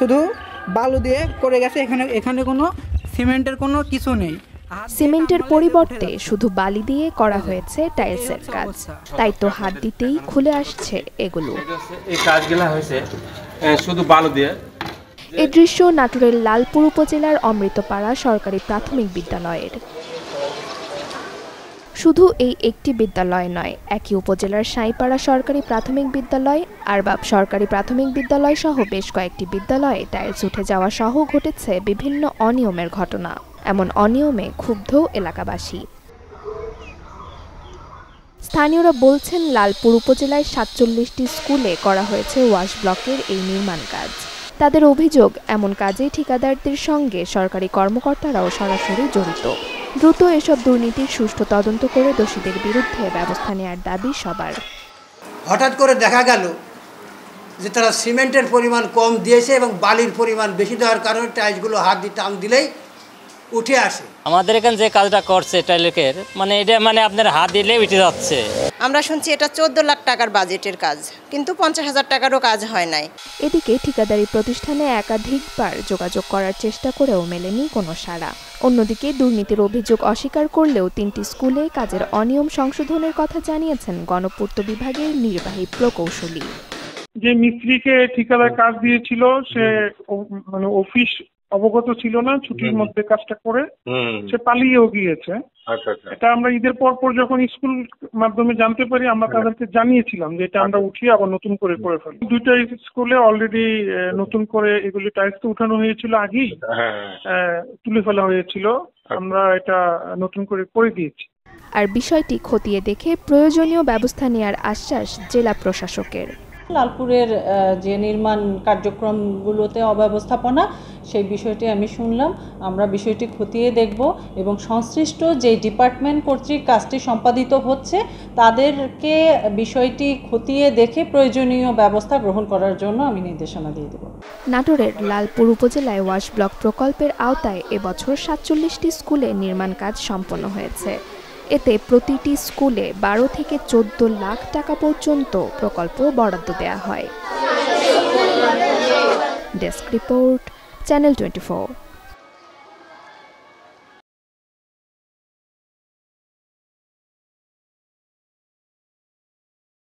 শুধু বালু দিয়ে করে গেছে, এখানে কোনো সিমেন্টের কোনো কিছু নেই। সিমেন্টের পরিবর্তে শুধু বালি দিয়ে করা হয়েছে টাইলসের কাজ, তাই তো হাত দিতেই খুলে আসছে এগুলো। এই কাজগুলো হয়েছে শুধু বালু দিয়ে। এই দৃশ্য নাটোরের লালপুর উপজেলার অমৃতপাড়া সরকারি প্রাথমিক বিদ্যালয়ের। শুধু এই একটি বিদ্যালয় নয়, একই উপজেলার সাঁইপাড়া সরকারি প্রাথমিক বিদ্যালয়, আরবাব সরকারি প্রাথমিক বিদ্যালয় সহ বেশ কয়েকটি বিদ্যালয়ে টাইলস উঠে যাওয়া সহ ঘটেছে বিভিন্ন অনিয়মের ঘটনা। এমন অনিয়মে ক্ষুব্ধ এলাকাবাসী। স্থানীয়রা বলছেন, লালপুর উপজেলায় ৪৭টি স্কুলে করা হয়েছে ওয়াশ ব্লকের এই নির্মাণ কাজ। তাদের অভিযোগ, এমন কাজে ঠিকাদারদের সঙ্গে সরকারি কর্মকর্তারাও সরাসরি জড়িত। দ্রুত এসব দুর্নীতির সুষ্ঠু তদন্ত করে দোষীদের বিরুদ্ধে ব্যবস্থা নেওয়ার দাবি সবার। হঠাৎ করে দেখা গেল যে তারা সিমেন্টের পরিমাণ কম দিয়েছে এবং বালির পরিমাণ বেশি দেওয়ার কারণে টাইলসগুলো হাত দিয়ে টান দিলেই উঠে আসে। আমাদের এখানে যে কাজটা করছে টাইলসের, মানে এটা মানে আপনার হাত দিলে উঠে যাচ্ছে। আমরা শুনছি এটা 14 লাখ টাকার বাজেটের কাজ, কিন্তু 50,000 টাকারও কাজ হয় নাই। এদিকে ঠিকাদারি প্রতিষ্ঠানে একাধিকবার যোগাযোগ করার চেষ্টা করেও মেলেনি কোনো সাড়া। অন্যদিকে দুর্নীতির অভিযোগ অস্বীকার করলেও 3টি স্কুলে কাজের অনিয়ম সংশোধনের কথা জানিয়েছেন গণপূর্ত বিভাগের নির্বাহী প্রকৌশলী। যে মিস্ত্রিকে ঠিকাদার কাজ দিয়েছিল সে মানে অফিস অবগত ছিল না, ছুটির মধ্যে কাজটা করে সে পালিয়েও গিয়েছে। এটা আমরা ঈদের পর যখন স্কুল মাধ্যমে জানতে পারি, আমরা তাদেরকে জানিয়েছিলাম যে এটা আমরা উঠিয়ে আবার নতুন করে ফেলি। 2টা স্কুলে অলরেডি নতুন করে এগুলি টাইলস তো উঠানো হয়েছিল, আগেই তুলে ফেলা হয়েছিল, আমরা এটা নতুন করে দিয়েছি। আর বিষয়টি খতিয়ে দেখে প্রয়োজনীয় ব্যবস্থা নেওয়ার আশ্বাস জেলা প্রশাসকের। লালপুরের যে নির্মাণ কার্যক্রমগুলোতে অব্যবস্থাপনা, সেই বিষয়টি আমি শুনলাম। আমরা বিষয়টি খতিয়ে দেখব এবং সংশ্লিষ্ট যে ডিপার্টমেন্ট কর্তৃক কাজটি সম্পাদিত হচ্ছে তাদেরকে বিষয়টি খতিয়ে দেখে প্রয়োজনীয় ব্যবস্থা গ্রহণ করার জন্য আমি নির্দেশনা দিয়ে দেব। নাটোরের লালপুর উপজেলায় ওয়াশ ব্লক প্রকল্পের আওতায় এবছর ৪৭টি স্কুলে নির্মাণ কাজ সম্পন্ন হয়েছে। এতে প্রতিটি স্কুলে 12 থেকে 14 লাখ টাকা পর্যন্ত প্রকল্প বরাদ্দ দেওয়া হয়। Desk report, channel 24।